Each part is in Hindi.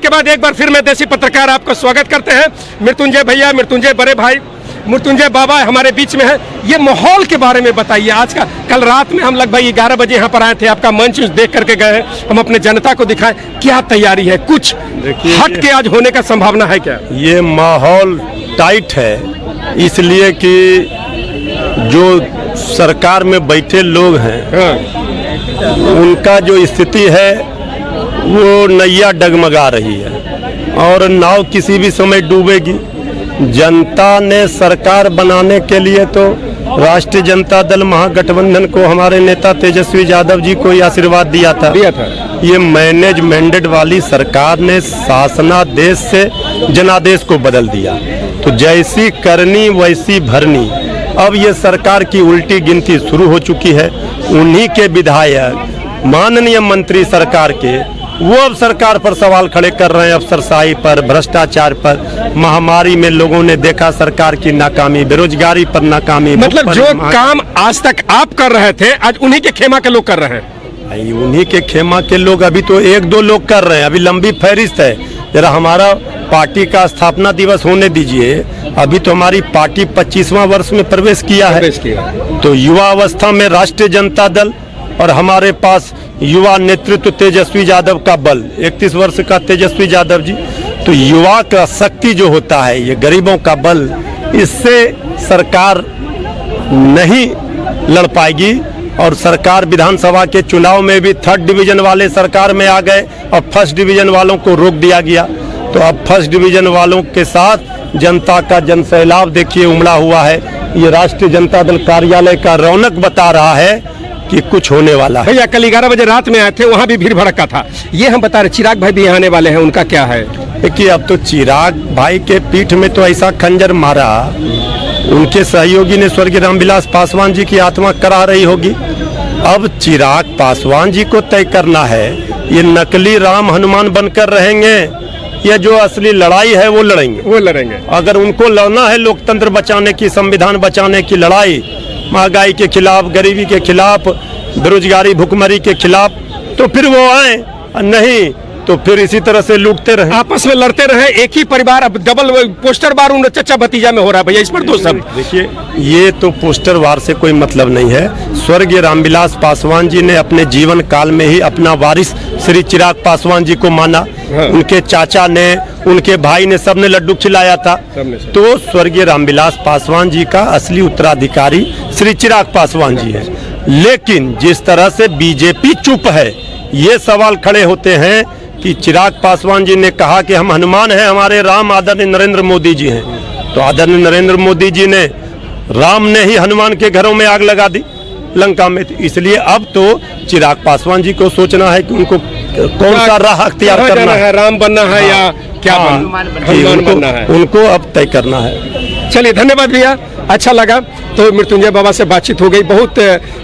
के बाद एक बार फिर मैं देसी पत्रकार आपका स्वागत करते हैं। मृत्युंजय भैया, मृत्युंजय बड़े भाई, मृत्युंजय बाबा हमारे बीच में है। ये माहौल के बारे में बताइए। आज का कल रात में हम लगभग 11 बजे यहाँ पर आए थे, आपका मंच देख करके गए हैं, हम अपने जनता को दिखाएं क्या तैयारी है, कुछ हट के आज होने का संभावना है क्या? ये माहौल टाइट है इसलिए कि जो सरकार में बैठे लोग हैं उनका जो स्थिति है वो नैया डगमगा रही है और नाव किसी भी समय डूबेगी। जनता ने सरकार बनाने के लिए तो राष्ट्रीय जनता दल महागठबंधन को हमारे नेता तेजस्वी यादव जी को आशीर्वाद दिया था। ये मैनेजमेंटेड वाली सरकार ने शासनादेश से जनादेश को बदल दिया, तो जैसी करनी वैसी भरनी। अब ये सरकार की उल्टी गिनती शुरू हो चुकी है। उन्हीं के विधायक माननीय मंत्री सरकार के वो अब सरकार पर सवाल खड़े कर रहे हैं, अफसरशाही पर, भ्रष्टाचार पर। महामारी में लोगों ने देखा सरकार की नाकामी, बेरोजगारी पर नाकामी। मतलब जो काम आज तक आप कर रहे थे आज उन्हीं के खेमा के लोग कर रहे हैं। उन्हीं के खेमा के लोग अभी तो 1-2 लोग कर रहे हैं, अभी लंबी फहरिस्त है। जरा हमारा पार्टी का स्थापना दिवस होने दीजिए। अभी तो हमारी पार्टी 25वां वर्ष में प्रवेश किया है। तो युवा अवस्था में राष्ट्रीय जनता दल और हमारे पास युवा नेतृत्व तेजस्वी यादव का बल, 31 वर्ष का तेजस्वी यादव जी। तो युवा का शक्ति जो होता है, ये गरीबों का बल, इससे सरकार नहीं लड़ पाएगी। और सरकार विधानसभा के चुनाव में भी 3rd डिवीजन वाले सरकार में आ गए और 1st डिवीजन वालों को रोक दिया गया। तो अब 1st डिवीजन वालों के साथ जनता का जनसैलाब देखिए उमड़ा हुआ है। ये राष्ट्रीय जनता दल कार्यालय का रौनक बता रहा है कि कुछ होने वाला है। भैया कल 11 बजे रात में आए थे, वहाँ भी भीड़ भड़का था। ये हम बता रहे, चिराग भाई भी यहाँ आने वाले हैं, उनका क्या है? देखिए अब तो चिराग भाई के पीठ में तो ऐसा खंजर मारा, उनके सहयोगी ने स्वर्गीय रामविलास पासवान जी की आत्मा करा रही होगी। अब चिराग पासवान जी को तय करना है, ये नकली राम हनुमान बनकर रहेंगे या जो असली लड़ाई है वो लड़ेंगे। अगर उनको लड़ना है लोकतंत्र बचाने की, संविधान बचाने की लड़ाई, महंगाई के खिलाफ, गरीबी के खिलाफ, बेरोजगारी भुखमरी के खिलाफ, तो फिर वो आए, नहीं तो फिर इसी तरह से लूटते रहे, आपस में लड़ते रहे। एक ही परिवार, अब डबल पोस्टर वार उन चचा भतीजा में हो रहा है। भैया इस पर दो सब देखिए, ये तो पोस्टर वार से कोई मतलब नहीं है। स्वर्गीय रामविलास पासवान जी ने अपने जीवन काल में ही अपना वारिस श्री चिराग पासवान जी को माना। उनके चाचा ने, उनके भाई ने, सबने लड्डू खिलाया था। तो स्वर्गीय रामविलास पासवान जी का असली उत्तराधिकारी श्री चिराग पासवान जी है। लेकिन जिस तरह से बीजेपी चुप है, ये सवाल खड़े होते हैं कि चिराग पासवान जी ने कहा कि हम हनुमान हैं, हमारे राम आदरणीय नरेंद्र मोदी जी हैं। तो आदरणीय नरेंद्र मोदी जी ने, राम ने ही हनुमान के घरों में आग लगा दी लंका में। इसलिए अब तो चिराग पासवान जी को सोचना है कि उनको कौन सा राह अख्तियार करना है, राम बनना है या क्या हनुमान बनना है, उनको अब तय करना है। चलिए धन्यवाद भैया, अच्छा लगा। तो मृत्युंजय बाबा से बातचीत हो गई। बहुत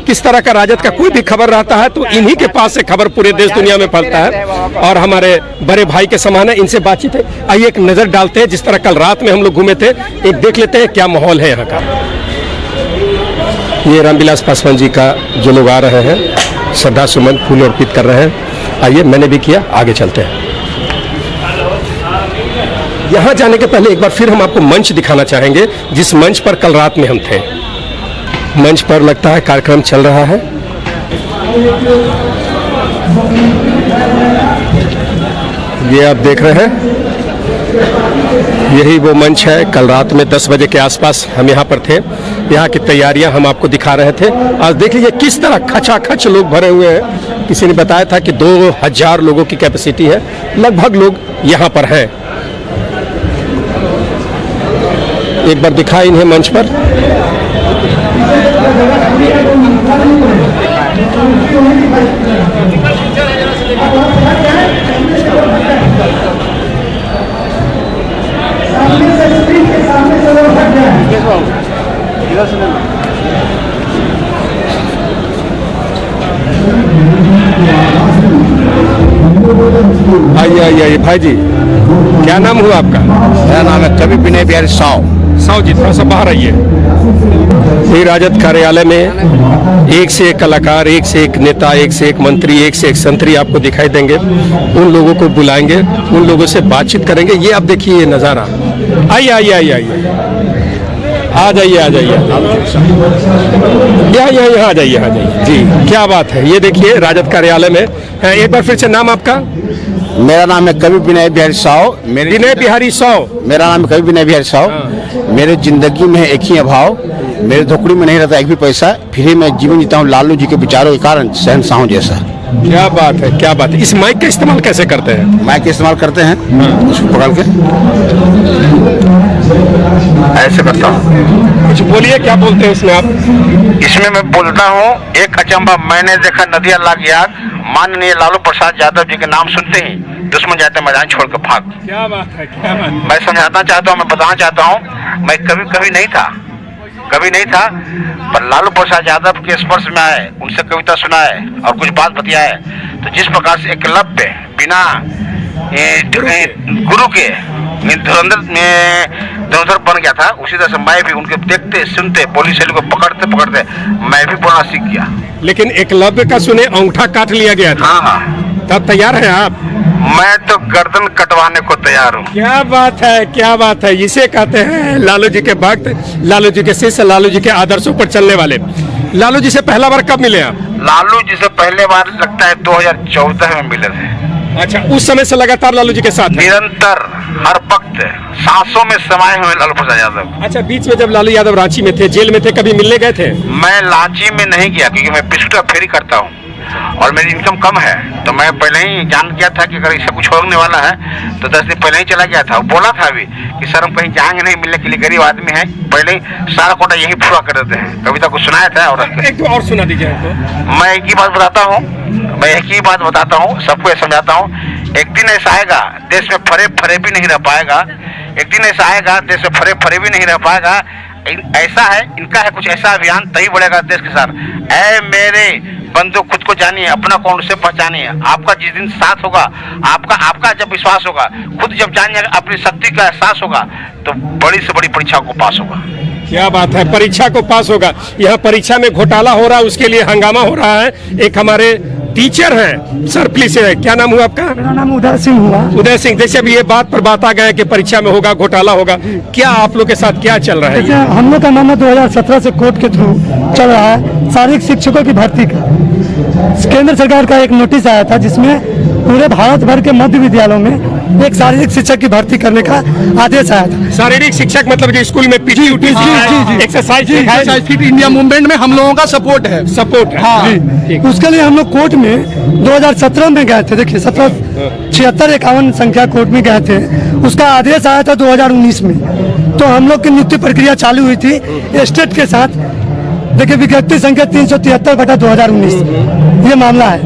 किस तरह का राजद का कोई भी खबर रहता है तो इन्हीं के पास से खबर पूरे देश दुनिया में फैलता है और हमारे बड़े भाई के समान है, इनसे बातचीत है। आइए एक नजर डालते हैं, जिस तरह कल रात में हम लोग घूमे थे, एक देख लेते हैं क्या माहौल है यहाँ का। ये रामविलास पासवान जी का जो लोग आ रहे हैं, श्रद्धा सुमन फूल अर्पित कर रहे हैं। आइए, मैंने भी किया, आगे चलते हैं। यहाँ जाने के पहले एक बार फिर हम आपको मंच दिखाना चाहेंगे, जिस मंच पर कल रात में हम थे। मंच पर लगता है कार्यक्रम चल रहा है। ये आप देख रहे हैं, यही वो मंच है। कल रात में 10 बजे के आसपास हम यहाँ पर थे। यहाँ की तैयारियां हम आपको दिखा रहे थे। आज देख लीजिए किस तरह खचाखच लोग भरे हुए हैं। किसी ने बताया था कि 2000 लोगों की कैपेसिटी है, लगभग लोग यहाँ पर हैं। एक बार दिखाएं इन्हें मंच पर। आइए भाई जी, क्या नाम हुआ आपका? मेरा नाम है कवि विनय बिहारी साव। साव जी, थोड़ा सा बाहर आइए। ये राजद कार्यालय में एक से एक कलाकार, एक से एक नेता, एक से एक मंत्री, एक से एक संतरी आपको दिखाई देंगे। उन लोगों को बुलाएंगे, उन लोगों से बातचीत करेंगे। ये आप देखिए ये नज़ारा। आइए आइए आइए आइए, आ जाइए आ जाइए, यहाँ आ जाइए, आ जाइए जी। क्या बात है, ये देखिए राजद कार्यालय में। एक बार फिर से नाम आपका? मेरा नाम है कवि विनय बिहारी साव। विनय बिहारी साव। मेरा नाम है कवि विनय बिहारी साव। मेरे जिंदगी में एक ही अभाव, मेरे झोपड़ी में नहीं रहता एक भी पैसा, फिर मैं जीवन जीता हूँ लालू जी के विचारों के कारण, शहंशाहों जैसा। क्या बात है, क्या बात है। इस माइक का इस्तेमाल कैसे करते हैं? माइक का इस्तेमाल करते हैं, इसको पकड़ के ऐसे करता हूँ। कुछ बोलिए, क्या बोलते हैं इसमें आप? इसमें मैं बोलता हूँ, एक अचंबा मैंने देखा नदियाँ लाग याद, माननीय लालू प्रसाद यादव जी के नाम सुनते ही दुश्मन जाते मैदान छोड़ कर भाग। क्या बात है, क्या बात है। मैं समझाना चाहता हूँ, मैं बताना चाहता हूँ, मैं कभी नहीं था, पर लालू प्रसाद यादव के स्पर्श में आए, उनसे कविता सुनाए और कुछ बात बतियाए, तो जिस प्रकार से एकलव्य बिना गुरु के धुरंधर बन गया था, उसी तरह से मैं भी उनके देखते सुनते बोली शैली को पकड़ते मैं भी बोलना सीख गया। लेकिन एकलव्य का सुने अंगूठा काट लिया गया था। हाँ, तब तैयार हैं आप? मैं तो गर्दन कटवाने को तैयार हूँ। क्या बात है, क्या बात है। इसे कहते हैं लालू जी के भक्त, लालू जी के शिष्य, लालू जी के आदर्शों पर चलने वाले। लालू जी से पहला बार कब मिले आप? लालू जी से पहले बार लगता है 2014 में मिले थे। अच्छा, उस समय से लगातार लालू जी के साथ हैं? निरंतर हर वक्त सांसों में समाये हुए लालू प्रसाद यादव। अच्छा, बीच में जब लालू यादव रांची में थे, जेल में थे, कभी मिलने गए थे? मैं रांची में नहीं गया क्योंकि मैं बिस्कुट का फेरी करता हूँ और मेरी इनकम कम है, तो मैं पहले ही जान गया था कि अगर इससे कुछ होने वाला है तो 10 दिन पहले ही चला गया था। बोला था अभी कि सर हम कहीं जाएंगे नहीं मिलने के लिए, गरीब आदमी है, पहले ही सारा कोटा यही पूरा कर देते हैं। कविता को सुनाया था। और एक तो और सुना दीजिए हमको। मैं एक ही बात बताता हूँ, सबको ये समझाता हूँ, एक दिन ऐसा आएगा देश में फरे भी नहीं रह पाएगा, एक दिन ऐसा आएगा देश में फरे भी नहीं रह पाएगा। ऐसा है, इनका है कुछ ऐसा अभियान, तभी बढ़ेगा देश के साथ। ऐ मेरे बंधु खुद को जानिए, अपना कौन उसे पहचानिए। आपका जिस दिन साथ होगा, आपका जब विश्वास होगा, खुद जब जानिए अपनी शक्ति का एहसास होगा, तो बड़ी से बड़ी परीक्षा को पास होगा। क्या बात है, परीक्षा को पास होगा। यहाँ परीक्षा में घोटाला हो रहा है, उसके लिए हंगामा हो रहा है। एक हमारे टीचर हैं, सर प्लीज, क्या नाम हुआ आपका? मेरा नाम उदय सिंह हुआ। उदय सिंह, जैसे अभी ये बात पर बात आ गया कि परीक्षा में होगा घोटाला होगा, क्या आप लोग के साथ क्या चल रहा है? जैसे हम लोग का मामला 2017 से कोर्ट के थ्रू चल रहा है, शारीरिक शिक्षकों की भर्ती का। केंद्र सरकार का एक नोटिस आया था जिसमें पूरे भारत भर के मध्य विद्यालयों में एक शारीरिक शिक्षक की भर्ती करने का आदेश आया था। शारीरिक शिक्षक मतलब जो स्कूल में PT exercise fit India movement में हम लोगों का सपोर्ट है। उसके लिए हम लोग कोर्ट में 2017 में गए थे। देखिए 7651 संख्या कोर्ट में गए थे, उसका आदेश आया था 2019 में। तो हम लोग की नियुक्ति प्रक्रिया चालू हुई थी स्टेट के साथ। देखिए विज्ञप्ति संख्या 373/2019 ये मामला है,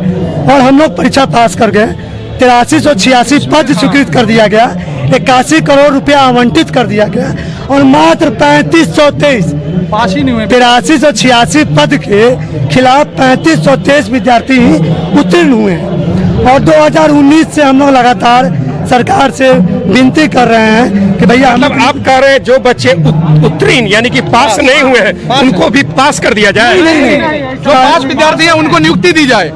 और हम लोग परीक्षा पास कर गए। 8386 पद स्वीकृत कर दिया गया, 81 करोड़ रुपया आवंटित कर दिया गया, और मात्र 3523 पास ही नहीं हुए। 8386 पद के खिलाफ 3523 विद्यार्थी ही उत्तीर्ण हुए हैं। और 2019 से हम लोग लगातार सरकार से विनती कर रहे हैं कि भैया मतलब आप कह रहे हैं जो बच्चे उत्तीर्ण यानी कि पास नहीं हुए हैं उनको भी पास कर दिया जाए? नहीं। जो 5 विद्यार्थी हैं उनको नियुक्ति दी जाए।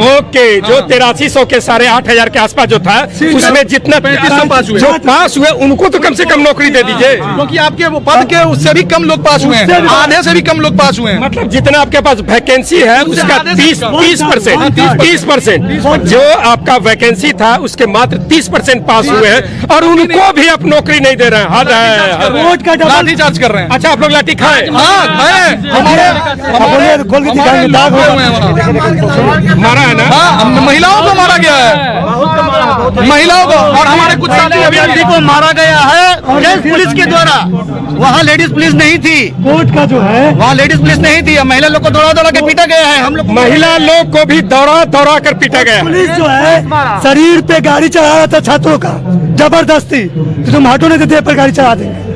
ओके, जो 8300 के 8500 के आसपास जो था, उसमें जितना 3500 पास हुए, जो पास हुए उनको तो कम से कम नौकरी दे दीजिए। क्योंकि आपके वो पद के उससे भी कम लोग पास हुए हैं, आधे से भी कम लोग पास हुए हैं। मतलब जितना आपके पास वैकेंसी है उसका 30%, जो आपका वैकेंसी था उसके मात्र 30% पास हुए हैं, और उनको भी आप नौकरी नहीं दे रहे हैं। हद है, वोट का लाठी चार्ज कर रहे हैं। अच्छा, आप लोग लाठी खाए? हाँ, हमारे खोल के दिखाएंगे, दाग हुए हैं वहाँ। मारा है ना? हाँ, महिलाओं को मारा गया है, महिलाओं को, और हमारे कुछ साथी अभ्यर्थी को मारा गया है जेंट्स पुलिस के द्वारा। वहाँ लेडीज पुलिस नहीं थी, कोर्ट का जो है वहाँ लेडीज पुलिस नहीं थी, महिला लोग को दौड़ा दौड़ा के पीटा गया है। हम लोग महिला लोग को भी दौड़ा दौड़ा कर पीटा गया। पुलिस जो है शरीर पे गाड़ी चढ़ा रहा था छात्रों का जबरदस्ती, तो तुम हटो नहीं तो देह पर गाड़ी चढ़ा देंगे।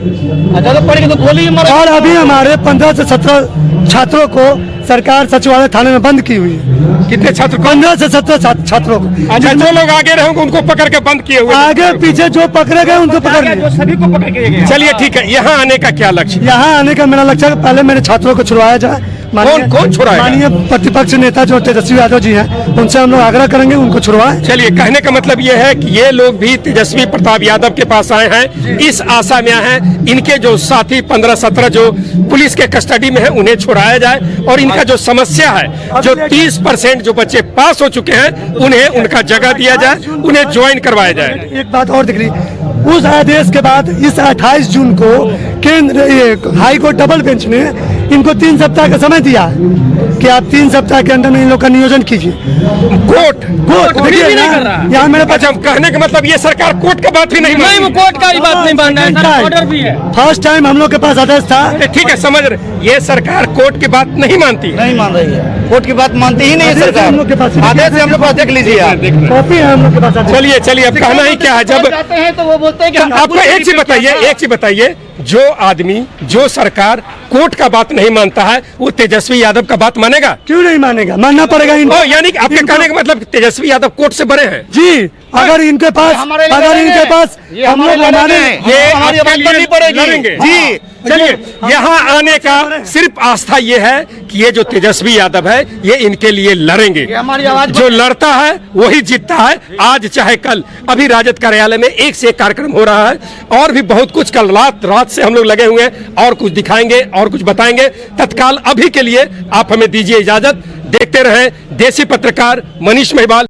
अच्छा तो पढ़ के तो गोली मारा। और अभी हमारे 15 से 17 छात्रों को सरकार सचिवालय थाने में बंद की हुई है। कितने छात्र को? 15 से 17 छात्रों को। अच्छा, जो लोग आगे रहे होंगे उनको पकड़ के बंद किए हुए हैं। आगे पीछे जो पकड़े गए उनको पकड़ लिया। सभी को पकड़ के गए। चलिए ठीक है, यहाँ आने का क्या लक्ष्य? यहाँ आने का मेरा लक्ष्य है पहले मेरे छात्रों को छुड़वाया जाए। कौन छुड़ाएगा? माननीय प्रतिपक्ष नेता जो तेजस्वी यादव जी हैं उनसे हम लोग आग्रह करेंगे उनको छुड़वाएं। चलिए, कहने का मतलब ये है कि ये लोग भी तेजस्वी प्रताप यादव के पास आए हैं, इस आशा में आए हैं इनके जो साथी 15-17 जो पुलिस के कस्टडी में है उन्हें छुड़ाया जाए, और इनका जो समस्या है जो 30% जो बच्चे पास हो चुके हैं उन्हें उनका जगह दिया जाए, उन्हें ज्वाइन करवाया जाए। एक बात और दिख रही, उस आदेश के बाद इस 28 जून को केंद्र हाई कोर्ट डबल बेंच ने इनको 3 सप्ताह का समय दिया है कि आप 3 सप्ताह के अंदर में इन लोग का नियोजन कीजिए। कोर्ट देखिए यहाँ मेरे पास अच्छा, कहने का मतलब ये सरकार कोर्ट का बात ही नहीं नहीं, वो कोर्ट का ही बात नहीं मान रहा है सर, ऑर्डर भी है। फर्स्ट टाइम हम लोग के पास आदेश था। ठीक है, समझ रहे, ये सरकार कोर्ट की बात नहीं मानती। नहीं मान रही है, कोर्ट की बात मानती ही नहीं है आदेश है हम लोग के सरकार। पास। आदेश हम लोग पास देख लीजिए आप। कॉपी है हम लोग के पास आदेश। चलिए चलिए, अब कहना ही क्या है, जब जाते हैं तो वो बोलते हैं कि आपको एक चीज बताइए, जो आदमी जो सरकार कोर्ट का बात नहीं मानता है वो तेजस्वी यादव का बात मानेगा? क्यों नहीं मानेगा, मानना पड़ेगा इनको। यानी कि आपके कहने का मतलब तेजस्वी यादव कोर्ट से बड़े हैं? जी, अगर इनके पास हम लोग हमारे ये हमारी आपके आवाज लिए करनी पड़ेगी। लड़ेंगे। जी, चलिए, यहाँ आने का सिर्फ आस्था ये है कि ये जो तेजस्वी यादव है ये इनके लिए लड़ेंगे। हमारी आवाज जो लड़ता है वही जीतता है, आज चाहे कल। अभी राजद कार्यालय में एक से एक कार्यक्रम हो रहा है, और भी बहुत कुछ कल रात से हम लोग लगे हुए हैं, और कुछ दिखाएंगे और कुछ बताएंगे। तत्काल अभी के लिए आप हमें दीजिए इजाजत। देखते रहें देसी पत्रकार मनीष महिवाल।